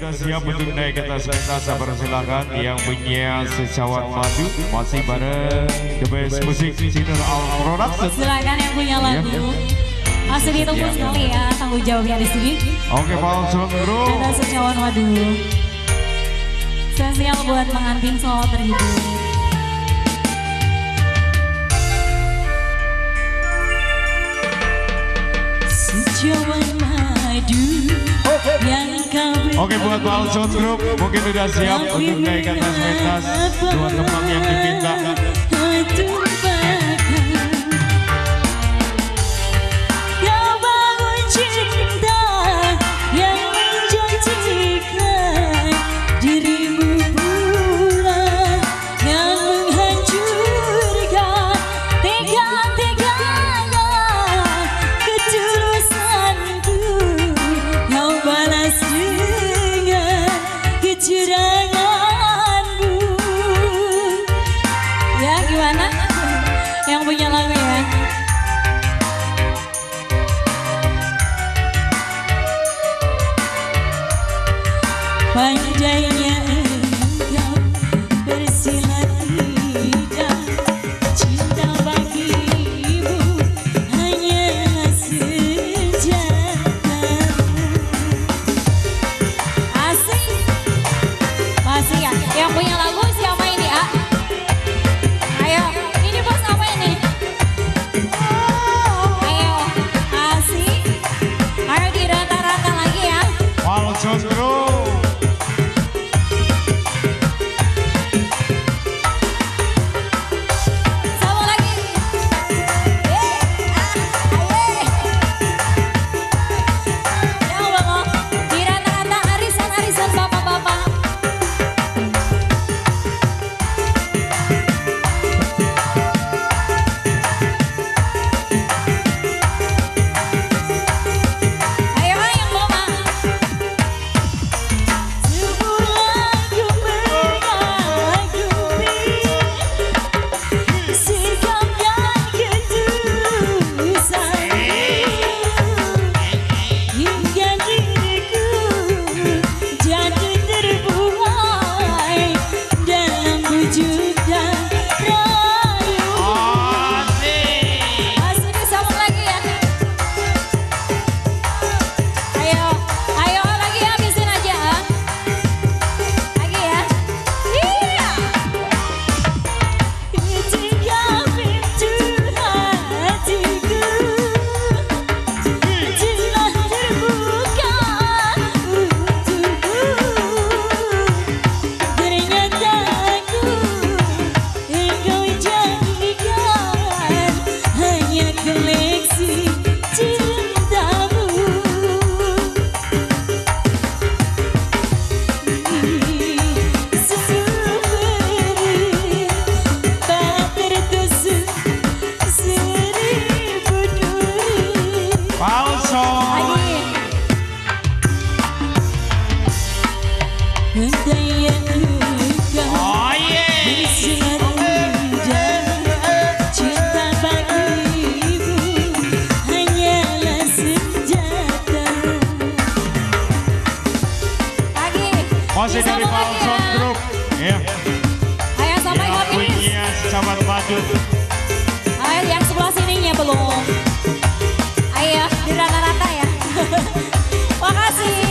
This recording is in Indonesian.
sudah siap untuk naik ke atas pentas, persilakan yang punya secawan madu masih bareng The Best Music Sinar Al Production. Silakan yang punya lagu. Masih ditunggu sekali ya tanggung jawabnya di sini. Oke, Pak Bro. Ada secawan madu. Spesial buat pengantin selamat terhibur. Secawan madu yang kau beri. Oke, buat Balson Group mungkin sudah siap untuk naik ke atas pentas. Dua teman yang diminta. Ya gimana? Yang punya lagu ya? Pandainya engkau bersilat lidah, cinta bagimu hanyalah senjatamu. Asik, masih ya? Yang punya lagu siapa ini, A? Ayo, ini bos apa ini? Ayo, asik. Ayo di rata-rata lagi ya. Balson Group. Sama lagi. Ya Allah, di rata-rata arisan-arisan bapak-bapak. Ayo yang mama. Sebulan ku mengagumi sikap dan ketulusan hingga diriku jatuh terbuai dalam wujud dan rayu. Masih disambung lagi ya. Ayo, ayo lagi habisin aja. Lagi ya. Iya. Ketika pintu hatiku telah terbuka untukku, ternyata aku engkau jadikan hanya koleksi cintamu. Seperti tak tertusuk seribu duri. Balson. Lagi. Andai engkau Oh yeah. bersilat lidah, cinta bagimu hanyalah senjata. Lagi. Masih dari Disambung lagi Balson ya. Group. Ya. Ayo sampai Yang habis. punya secawan madu. Ayo yang sebelah sininya belum. Ayo di rata-rata ya. Makasih.